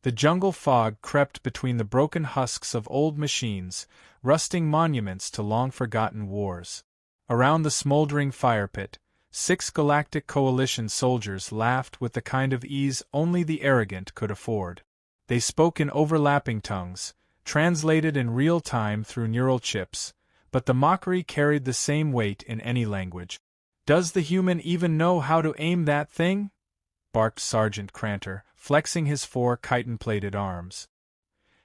The jungle fog crept between the broken husks of old machines, rusting monuments to long-forgotten wars. Around the smoldering fire pit, 6 Galactic Coalition soldiers laughed with the kind of ease only the arrogant could afford. They spoke in overlapping tongues, translated in real time through neural chips, but the mockery carried the same weight in any language. "Does the human even know how to aim that thing?" barked Sergeant Cranter, flexing his 4 chitin-plated arms.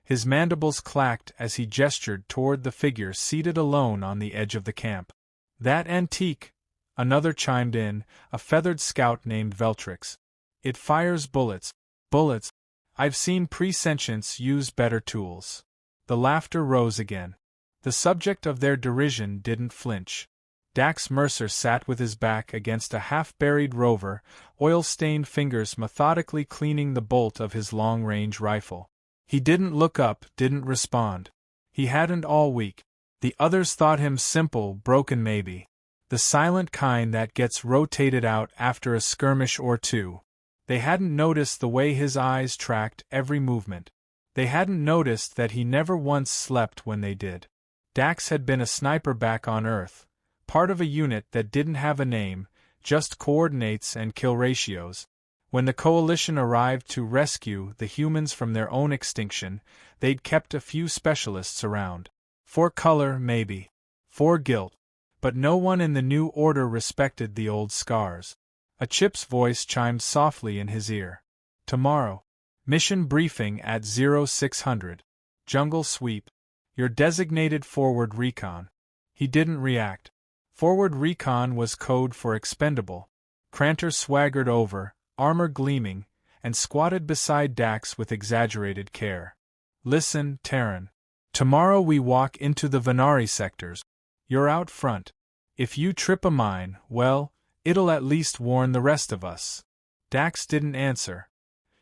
His mandibles clacked as he gestured toward the figure seated alone on the edge of the camp. "That antique," another chimed in, a feathered scout named Veltrix. "It fires bullets. Bullets. I've seen pre-sentients use better tools." The laughter rose again. The subject of their derision didn't flinch. Dax Mercer sat with his back against a half-buried rover, oil-stained fingers methodically cleaning the bolt of his long-range rifle. He didn't look up, didn't respond. He hadn't all week. The others thought him simple, broken maybe. The silent kind that gets rotated out after a skirmish or two. They hadn't noticed the way his eyes tracked every movement. They hadn't noticed that he never once slept when they did. Dax had been a sniper back on Earth, part of a unit that didn't have a name, just coordinates and kill ratios. When the Coalition arrived to rescue the humans from their own extinction, they'd kept a few specialists around. For color, maybe. For guilt. But no one in the New Order respected the old scars. A chip's voice chimed softly in his ear. "Tomorrow. Mission briefing at 0600. Jungle sweep. Your designated forward recon." He didn't react. Forward recon was code for expendable. Cranter swaggered over, armor gleaming, and squatted beside Dax with exaggerated care. "Listen, Terran. Tomorrow we walk into the Venari sectors. You're out front. If you trip a mine, well, it'll at least warn the rest of us." Dax didn't answer.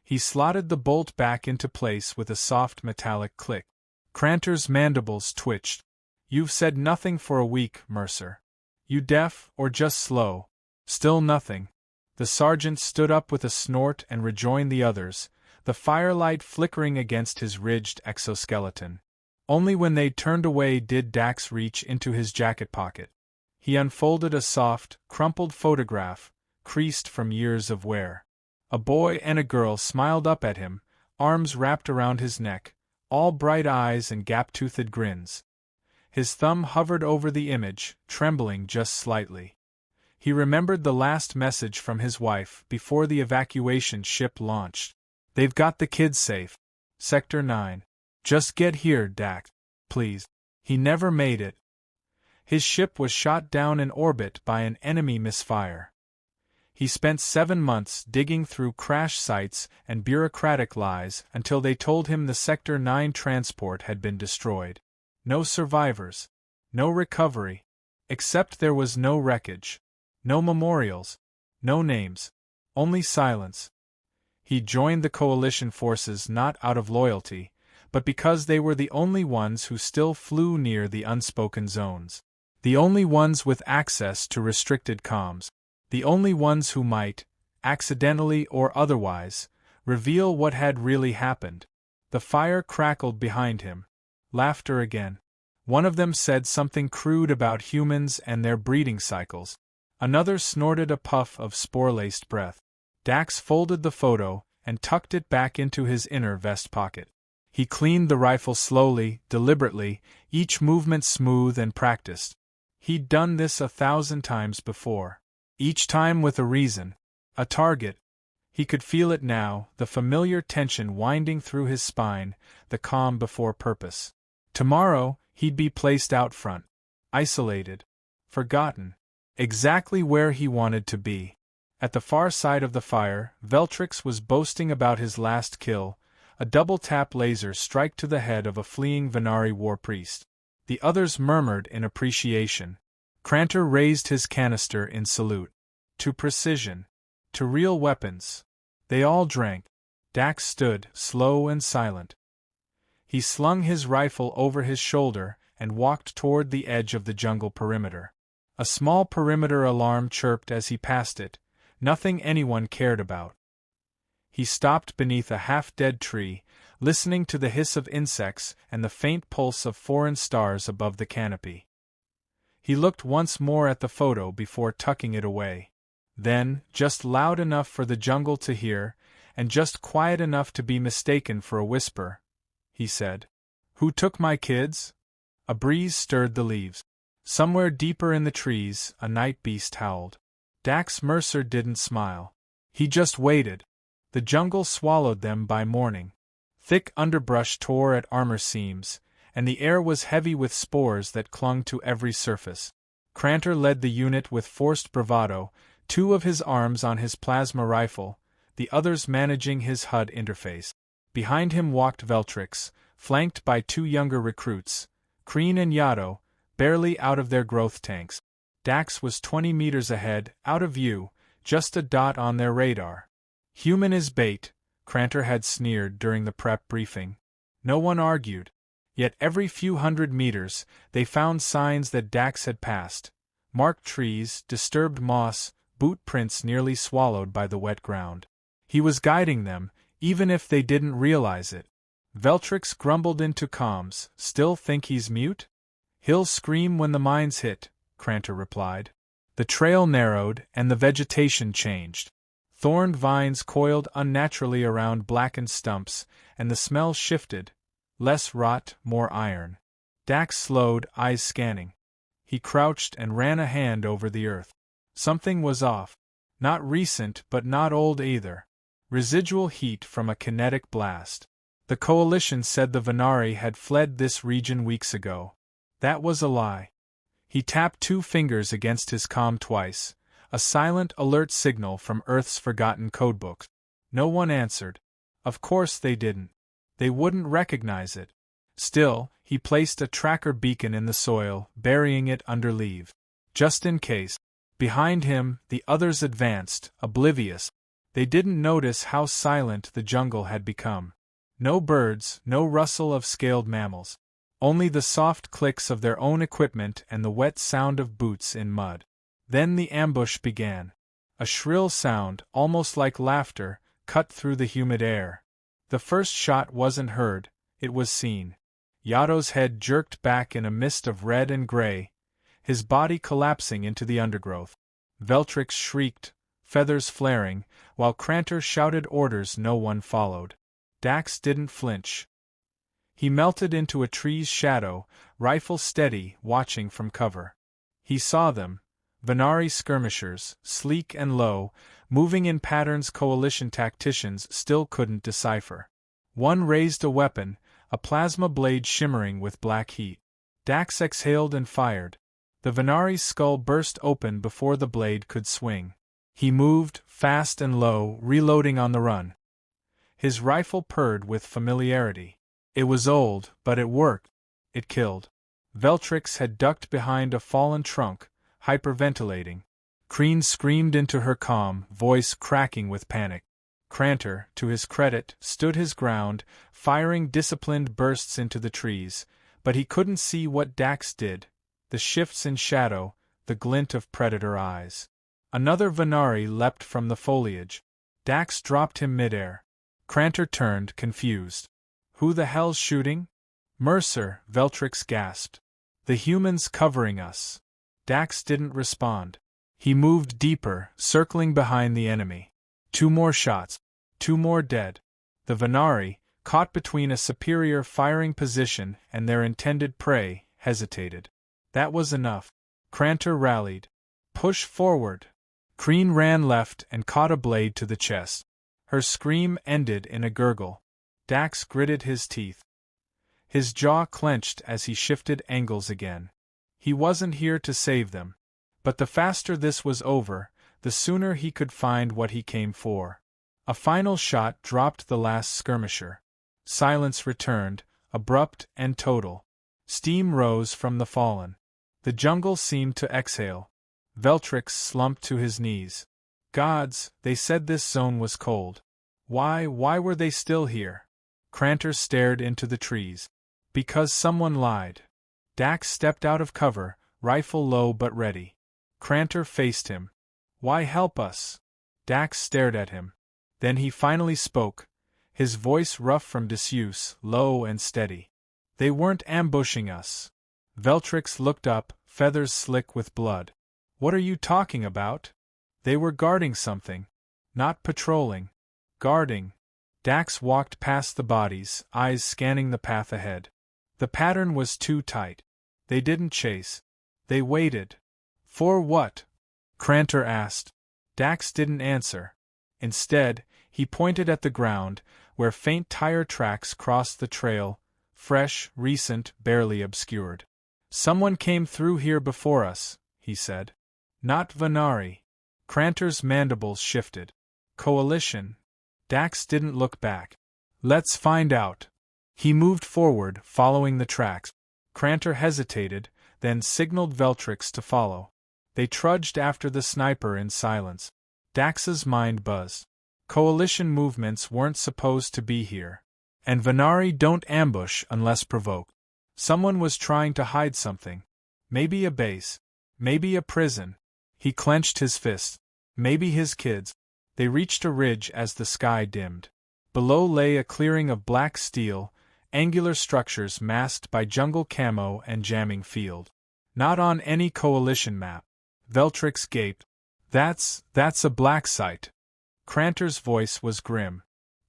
He slotted the bolt back into place with a soft metallic click. Cranter's mandibles twitched. "You've said nothing for a week, Mercer. You deaf or just slow?" Still nothing. The sergeant stood up with a snort and rejoined the others, the firelight flickering against his ridged exoskeleton. Only when they turned away did Dax reach into his jacket pocket. He unfolded a soft, crumpled photograph, creased from years of wear. A boy and a girl smiled up at him, arms wrapped around his neck, all bright eyes and gap-toothed grins. His thumb hovered over the image, trembling just slightly. He remembered the last message from his wife before the evacuation ship launched. "They've got the kids safe. Sector 9. Just get here, Dax. Please." He never made it. His ship was shot down in orbit by an enemy misfire. He spent 7 months digging through crash sites and bureaucratic lies until they told him the Sector 9 transport had been destroyed. No survivors. No recovery. Except there was no wreckage. No memorials. No names. Only silence. He joined the Coalition forces not out of loyalty, but because they were the only ones who still flew near the unspoken zones. The only ones with access to restricted comms. The only ones who might, accidentally or otherwise, reveal what had really happened. The fire crackled behind him. Laughter again. One of them said something crude about humans and their breeding cycles. Another snorted a puff of spore-laced breath. Dax folded the photo and tucked it back into his inner vest pocket. He cleaned the rifle slowly, deliberately, each movement smooth and practiced. He'd done this 1,000 times before. Each time with a reason. A target. He could feel it now, the familiar tension winding through his spine, the calm before purpose. Tomorrow, he'd be placed out front. Isolated. Forgotten. Exactly where he wanted to be. At the far side of the fire, Veltrix was boasting about his last kill, a double-tap laser strike to the head of a fleeing Venari war priest. The others murmured in appreciation. Cranter raised his canister in salute. To precision. To real weapons. They all drank. Dax stood, slow and silent. He slung his rifle over his shoulder and walked toward the edge of the jungle perimeter. A small perimeter alarm chirped as he passed it, nothing anyone cared about. He stopped beneath a half-dead tree, listening to the hiss of insects and the faint pulse of foreign stars above the canopy. He looked once more at the photo before tucking it away. Then, just loud enough for the jungle to hear, and just quiet enough to be mistaken for a whisper, he said, "Who took my kids?" A breeze stirred the leaves. Somewhere deeper in the trees, a night beast howled. Dax Mercer didn't smile. He just waited. The jungle swallowed them by morning. Thick underbrush tore at armor seams, and the air was heavy with spores that clung to every surface. Crantor led the unit with forced bravado, 2 of his arms on his plasma rifle, the others managing his HUD interface. Behind him walked Veltrix, flanked by 2 younger recruits, Kreen and Yato, barely out of their growth tanks. Dax was 20 meters ahead, out of view, just a dot on their radar. Human is bait, Crantor had sneered during the prep briefing. No one argued. Yet every few hundred meters, they found signs that Dax had passed. Marked trees, disturbed moss, boot prints nearly swallowed by the wet ground. He was guiding them, even if they didn't realize it. Veltrix grumbled into comms, "Still think he's mute?" "He'll scream when the mines hit," Crantor replied. The trail narrowed, and the vegetation changed. Thorned vines coiled unnaturally around blackened stumps, and the smell shifted. Less rot, more iron. Dax slowed, eyes scanning. He crouched and ran a hand over the earth. Something was off. Not recent, but not old either. Residual heat from a kinetic blast. The Coalition said the Venari had fled this region weeks ago. That was a lie. He tapped 2 fingers against his comm twice. A silent alert signal from Earth's forgotten codebooks. No one answered. Of course they didn't. They wouldn't recognize it. Still, he placed a tracker beacon in the soil, burying it under leaves. Just in case. Behind him, the others advanced, oblivious. They didn't notice how silent the jungle had become. No birds, no rustle of scaled mammals. Only the soft clicks of their own equipment and the wet sound of boots in mud. Then the ambush began. A shrill sound, almost like laughter, cut through the humid air. The first shot wasn't heard, it was seen. Yato's head jerked back in a mist of red and gray, his body collapsing into the undergrowth. Veltrix shrieked, feathers flaring, while Crantor shouted orders no one followed. Dax didn't flinch. He melted into a tree's shadow, rifle steady, watching from cover. He saw them. Venari skirmishers, sleek and low, moving in patterns Coalition tacticians still couldn't decipher. One raised a weapon, a plasma blade shimmering with black heat. Dax exhaled and fired. The Venari's skull burst open before the blade could swing. He moved, fast and low, reloading on the run. His rifle purred with familiarity. It was old, but it worked. It killed. Veltrix had ducked behind a fallen trunk, hyperventilating. Kreen screamed into her comm, voice cracking with panic. Crantor, to his credit, stood his ground, firing disciplined bursts into the trees, but he couldn't see what Dax did. The shifts in shadow, the glint of predator eyes. Another Venari leapt from the foliage. Dax dropped him midair. Crantor turned, confused. "Who the hell's shooting?" "Mercer," Veltrix gasped. "The humans covering us." Dax didn't respond. He moved deeper, circling behind the enemy. 2 more shots. 2 more dead. The Venari, caught between a superior firing position and their intended prey, hesitated. That was enough. Crantor rallied. "Push forward." Kreen ran left and caught a blade to the chest. Her scream ended in a gurgle. Dax gritted his teeth. His jaw clenched as he shifted angles again. He wasn't here to save them. But the faster this was over, the sooner he could find what he came for. A final shot dropped the last skirmisher. Silence returned, abrupt and total. Steam rose from the fallen. The jungle seemed to exhale. Veltrix slumped to his knees. Gods, they said this zone was cold. Why were they still here? Crantor stared into the trees. Because someone lied. Dax stepped out of cover, rifle low but ready. Crantor faced him. Why help us? Dax stared at him. Then he finally spoke, his voice rough from disuse, low and steady. They weren't ambushing us. Veltrix looked up, feathers slick with blood. What are you talking about? They were guarding something. Not patrolling. Guarding. Dax walked past the bodies, eyes scanning the path ahead. The pattern was too tight. They didn't chase. They waited. For what? Crantor asked. Dax didn't answer. Instead, he pointed at the ground, where faint tire tracks crossed the trail, fresh, recent, barely obscured. Someone came through here before us, he said. Not Venari. Crantor's mandibles shifted. Coalition. Dax didn't look back. Let's find out. He moved forward, following the tracks. Crantor hesitated, then signaled Veltrix to follow. They trudged after the sniper in silence. Dax's mind buzzed. Coalition movements weren't supposed to be here. And Venari don't ambush unless provoked. Someone was trying to hide something. Maybe a base. Maybe a prison. He clenched his fists. Maybe his kids. They reached a ridge as the sky dimmed. Below lay a clearing of black steel, angular structures masked by jungle camo and jamming field. Not on any coalition map. Veltrix gaped. That's a black site. Crantor's voice was grim.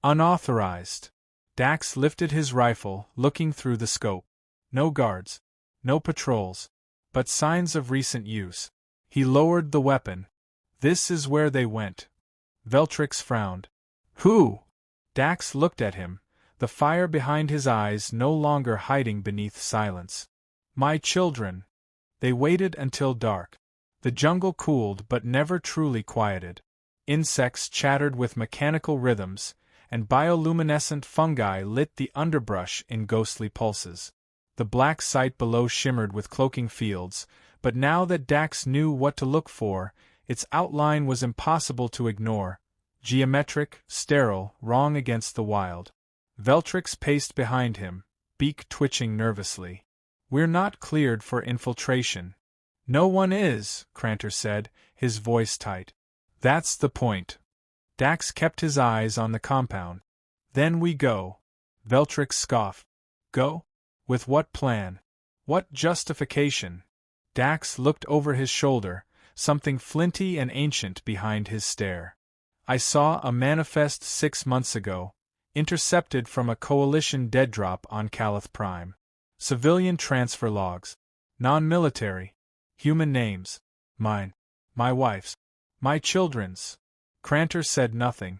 Unauthorized. Dax lifted his rifle, looking through the scope. No guards. No patrols. But signs of recent use. He lowered the weapon. This is where they went. Veltrix frowned. Who? Dax looked at him, the fire behind his eyes no longer hiding beneath silence. My children. They waited until dark. The jungle cooled but never truly quieted. Insects chattered with mechanical rhythms, and bioluminescent fungi lit the underbrush in ghostly pulses. The black site below shimmered with cloaking fields, but now that Dax knew what to look for, its outline was impossible to ignore. Geometric, sterile, wrong against the wild. Veltrix paced behind him, beak twitching nervously. We're not cleared for infiltration. No one is, Crantor said, his voice tight. That's the point. Dax kept his eyes on the compound. Then we go. Veltrix scoffed. Go? With what plan? What justification? Dax looked over his shoulder, something flinty and ancient behind his stare. I saw a manifest 6 months ago, intercepted from a coalition dead drop on Calith Prime. Civilian transfer logs. Non-military. Human names. Mine. My wife's. My children's. Crantor said nothing.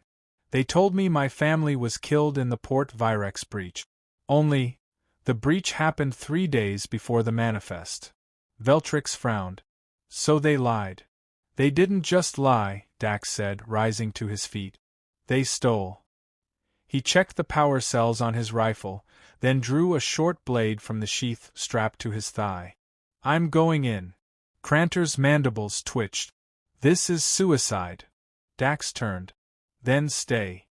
They told me my family was killed in the Port Virex breach. Only, the breach happened 3 days before the manifest. Veltrix frowned. So they lied. They didn't just lie, Dax said, rising to his feet. They stole. He checked the power cells on his rifle, then drew a short blade from the sheath strapped to his thigh. I'm going in. Crantor's mandibles twitched. This is suicide. Dax turned. Then stay.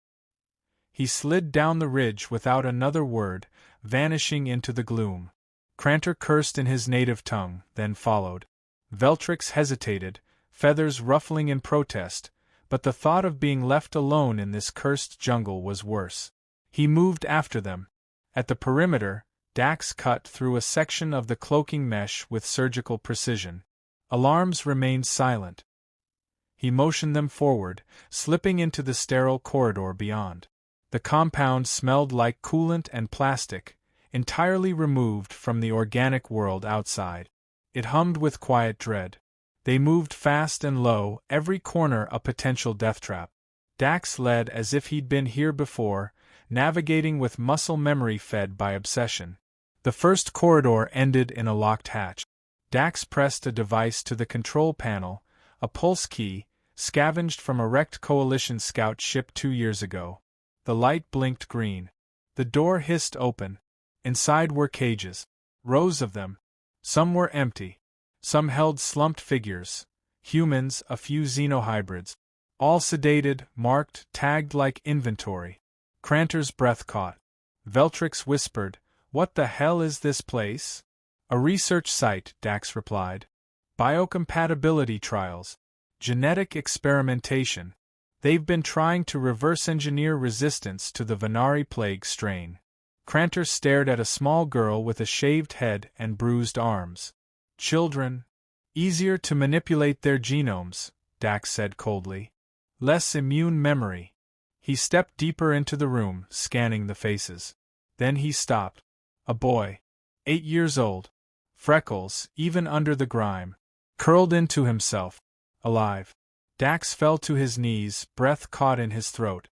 He slid down the ridge without another word, vanishing into the gloom. Crantor cursed in his native tongue, then followed. Veltrix hesitated, feathers ruffling in protest, but the thought of being left alone in this cursed jungle was worse. He moved after them. At the perimeter, Dax cut through a section of the cloaking mesh with surgical precision. Alarms remained silent. He motioned them forward, slipping into the sterile corridor beyond. The compound smelled like coolant and plastic, entirely removed from the organic world outside. It hummed with quiet dread. They moved fast and low, every corner a potential death trap. Dax led as if he'd been here before, navigating with muscle memory fed by obsession. The first corridor ended in a locked hatch. Dax pressed a device to the control panel, a pulse key, scavenged from a wrecked Coalition scout ship 2 years ago. The light blinked green. The door hissed open. Inside were cages. Rows of them. Some were empty. Some held slumped figures. Humans, a few xenohybrids. All sedated, marked, tagged like inventory. Crantor's breath caught. Veltrix whispered, "What the hell is this place?" "A research site," Dax replied. "Biocompatibility trials. Genetic experimentation." They've been trying to reverse-engineer resistance to the Venari plague strain. Crantor stared at a small girl with a shaved head and bruised arms. Children. Easier to manipulate their genomes, Dax said coldly. Less immune memory. He stepped deeper into the room, scanning the faces. Then he stopped. A boy. 8 years old. Freckles, even under the grime. Curled into himself. Alive. Dax fell to his knees, breath caught in his throat.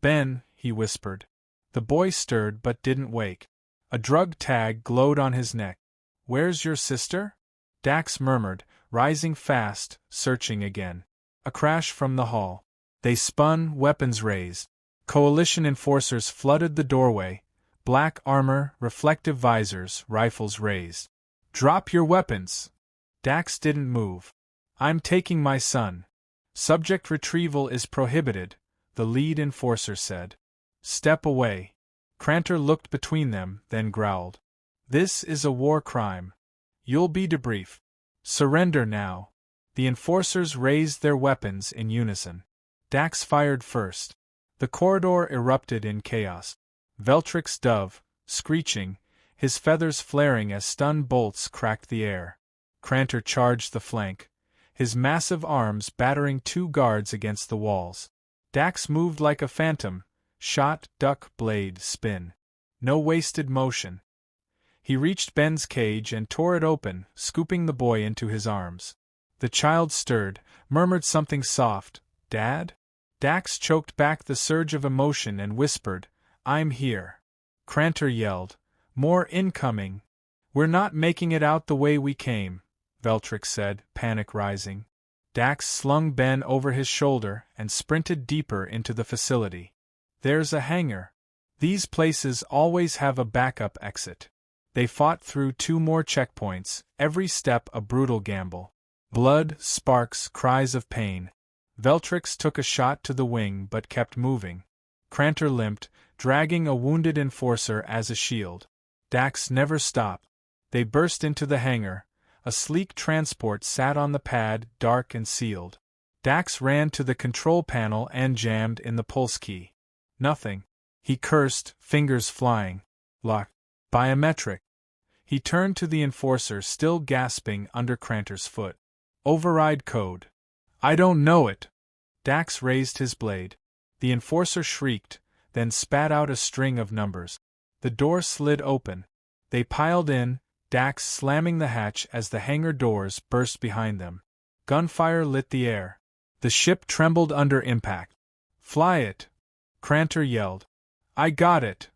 Ben, he whispered. The boy stirred but didn't wake. A drug tag glowed on his neck. Where's your sister? Dax murmured, rising fast, searching again. A crash from the hall. They spun, weapons raised. Coalition enforcers flooded the doorway. Black armor, reflective visors, rifles raised. Drop your weapons! Dax didn't move. I'm taking my son. Subject retrieval is prohibited, the lead enforcer said. Step away. Crantor looked between them, then growled. This is a war crime. You'll be debriefed. Surrender now. The enforcers raised their weapons in unison. Dax fired first. The corridor erupted in chaos. Veltrix dove, screeching, his feathers flaring as stun bolts cracked the air. Crantor charged the flank, his massive arms battering 2 guards against the walls. Dax moved like a phantom, shot, duck, blade, spin. No wasted motion. He reached Ben's cage and tore it open, scooping the boy into his arms. The child stirred, murmured something soft. Dad? Dax choked back the surge of emotion and whispered, I'm here. Crantor yelled, More incoming. We're not making it out the way we came, Veltrix said, panic rising. Dax slung Ben over his shoulder and sprinted deeper into the facility. There's a hangar. These places always have a backup exit. They fought through 2 more checkpoints, every step a brutal gamble. Blood, sparks, cries of pain. Veltrix took a shot to the wing but kept moving. Crantor limped, dragging a wounded enforcer as a shield. Dax never stopped. They burst into the hangar. A sleek transport sat on the pad, dark and sealed. Dax ran to the control panel and jammed in the pulse key. Nothing. He cursed, fingers flying. Lock. Biometric. He turned to the enforcer still gasping under Crantor's foot. Override code. I don't know it. Dax raised his blade. The enforcer shrieked, then spat out a string of numbers. The door slid open. They piled in, Dax slamming the hatch as the hangar doors burst behind them. Gunfire lit the air. The ship trembled under impact. Fly it! Crantor yelled. I got it!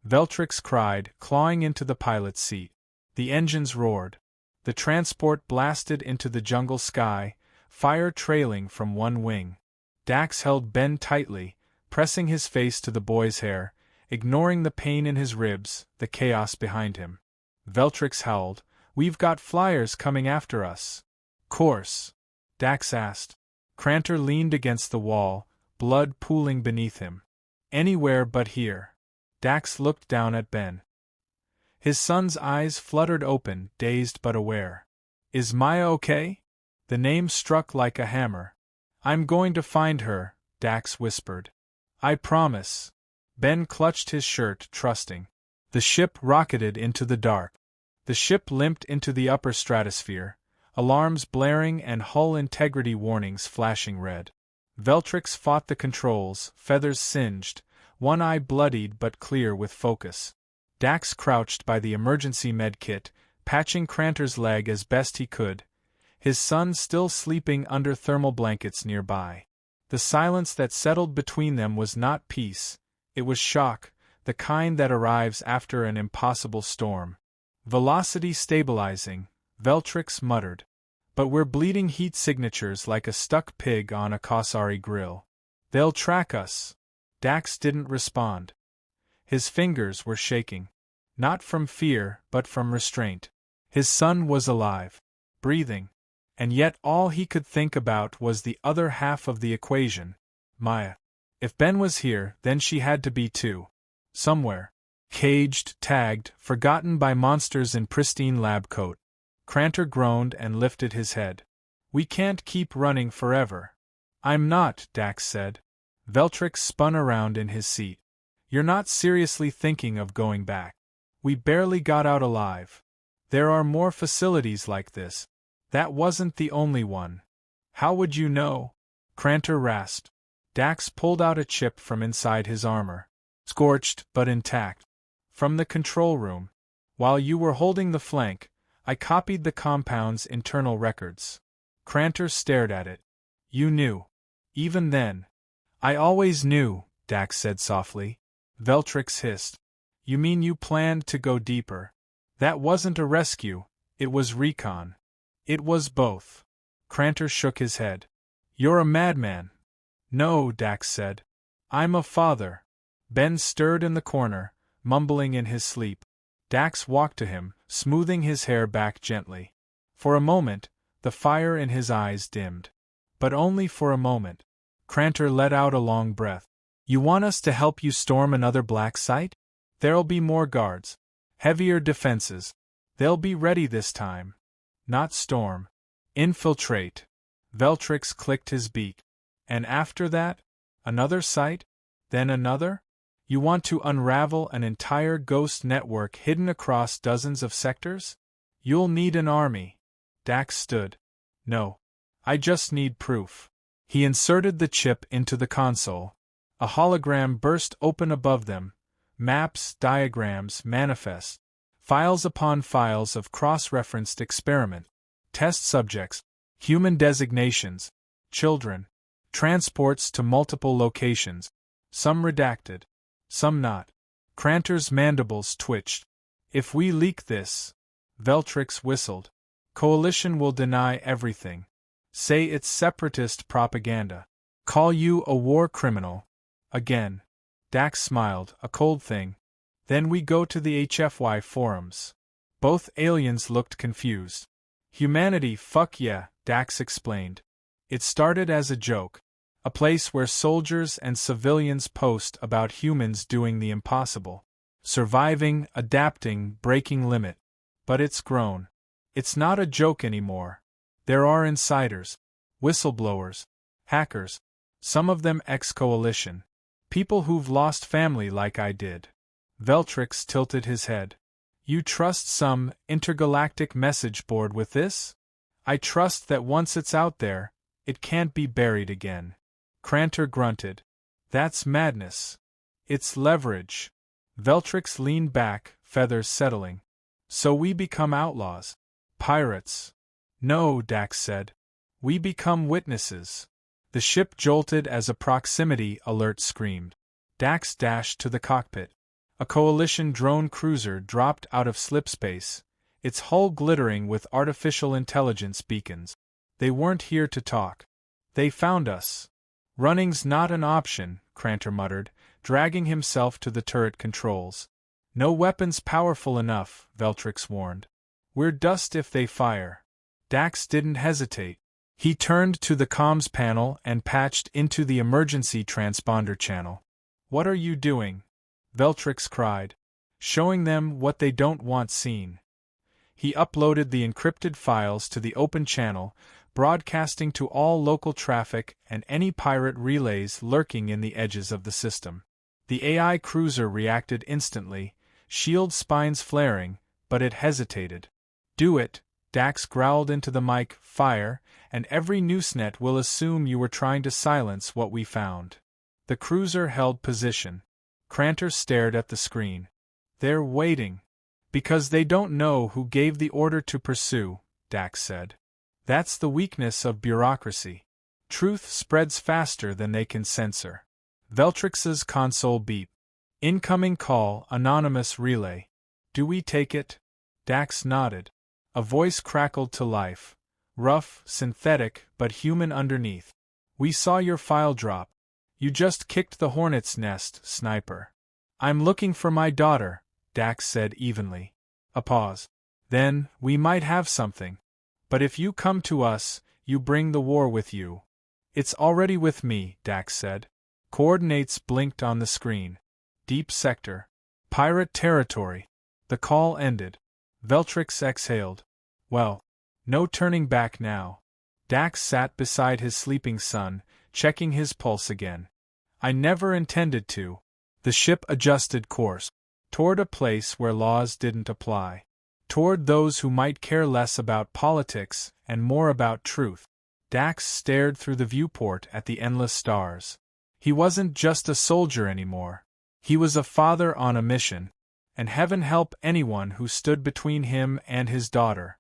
Veltrix cried, clawing into the pilot's seat. The engines roared. The transport blasted into the jungle sky, fire trailing from one wing. Dax held Ben tightly, pressing his face to the boy's hair, ignoring the pain in his ribs, the chaos behind him. Veltrix howled, We've got flyers coming after us. Course? Dax asked. Crantor leaned against the wall, blood pooling beneath him. Anywhere but here. Dax looked down at Ben. His son's eyes fluttered open, dazed but aware. Is Maya okay? The name struck like a hammer. I'm going to find her, Dax whispered. I promise. Ben clutched his shirt, trusting. The ship rocketed into the dark. The ship limped into the upper stratosphere, alarms blaring and hull integrity warnings flashing red. Veltrix fought the controls, feathers singed, one eye bloodied but clear with focus. Dax crouched by the emergency med kit, patching Crantor's leg as best he could, his son still sleeping under thermal blankets nearby. The silence that settled between them was not peace, it was shock, the kind that arrives after an impossible storm. Velocity stabilizing, Veltrix muttered. But we're bleeding heat signatures like a stuck pig on a Kassari grill. They'll track us. Dax didn't respond. His fingers were shaking. Not from fear, but from restraint. His son was alive. Breathing. And yet all he could think about was the other half of the equation. Maya. If Ben was here, then she had to be too. Somewhere. Caged, tagged, forgotten by monsters in pristine lab coat. Crantor groaned and lifted his head. We can't keep running forever. I'm not, Dax said. Veltrix spun around in his seat. You're not seriously thinking of going back. We barely got out alive. There are more facilities like this. That wasn't the only one. How would you know? Crantor rasped. Dax pulled out a chip from inside his armor. Scorched, but intact. From the control room. While you were holding the flank, I copied the compound's internal records. Crantor stared at it. You knew. Even then. I always knew, Dax said softly. Veltrix hissed. You mean you planned to go deeper? That wasn't a rescue, it was recon. It was both. Crantor shook his head. You're a madman. No, Dax said. I'm a father. Ben stirred in the corner, mumbling in his sleep. Dax walked to him, smoothing his hair back gently. For a moment, the fire in his eyes dimmed. But only for a moment. Crantor let out a long breath. You want us to help you storm another black site? There'll be more guards. Heavier defenses. They'll be ready this time. Not storm. Infiltrate. Veltrix clicked his beak. And after that? Another site? Then another? You want to unravel an entire ghost network hidden across dozens of sectors? You'll need an army. Dax stood. No. I just need proof. He inserted the chip into the console. A hologram burst open above them. Maps, diagrams, manifests. Files upon files of cross-referenced experiment. Test subjects. Human designations. Children. Transports to multiple locations. Some redacted. Some not. Crantor's mandibles twitched. If we leak this, Veltrix whistled. Coalition will deny everything. Say it's separatist propaganda. Call you a war criminal. Again. Dax smiled, a cold thing. Then we go to the HFY forums. Both aliens looked confused. Humanity, fuck yeah, Dax explained. It started as a joke. A place where soldiers and civilians post about humans doing the impossible. Surviving, adapting, breaking limit. But it's grown. It's not a joke anymore. There are insiders. Whistleblowers. Hackers. Some of them ex-coalition. People who've lost family like I did. Veltrix tilted his head. You trust some intergalactic message board with this? I trust that once it's out there, it can't be buried again. Crantor grunted. That's madness. It's leverage. Veltrix leaned back, feathers settling. So we become outlaws. Pirates. No, Dax said. We become witnesses. The ship jolted as a proximity alert screamed. Dax dashed to the cockpit. A coalition drone cruiser dropped out of slipspace, its hull glittering with artificial intelligence beacons. They weren't here to talk. They found us. Running's not an option, Crantor muttered, dragging himself to the turret controls. No weapons powerful enough, Veltrix warned. We're dust if they fire. Dax didn't hesitate. He turned to the comms panel and patched into the emergency transponder channel. What are you doing? Veltrix cried. Showing them what they don't want seen. He uploaded the encrypted files to the open channel, broadcasting to all local traffic and any pirate relays lurking in the edges of the system. The AI cruiser reacted instantly, shield spines flaring, but it hesitated. Do it, Dax growled into the mic, fire, and every noosenet will assume you were trying to silence what we found. The cruiser held position. Crantor stared at the screen. They're waiting. Because they don't know who gave the order to pursue, Dax said. That's the weakness of bureaucracy. Truth spreads faster than they can censor. Veltrix's console beeped. Incoming call, anonymous relay. Do we take it? Dax nodded. A voice crackled to life. Rough, synthetic, but human underneath. We saw your file drop. You just kicked the hornet's nest, sniper. I'm looking for my daughter, Dax said evenly. A pause. Then, we might have something. But if you come to us, you bring the war with you. It's already with me, Dax said. Coordinates blinked on the screen. Deep sector. Pirate territory. The call ended. Veltrix exhaled. Well, no turning back now. Dax sat beside his sleeping son, checking his pulse again. I never intended to. The ship adjusted course. Toward a place where laws didn't apply. Toward those who might care less about politics and more about truth. Dax stared through the viewport at the endless stars. He wasn't just a soldier anymore. He was a father on a mission, and heaven help anyone who stood between him and his daughter.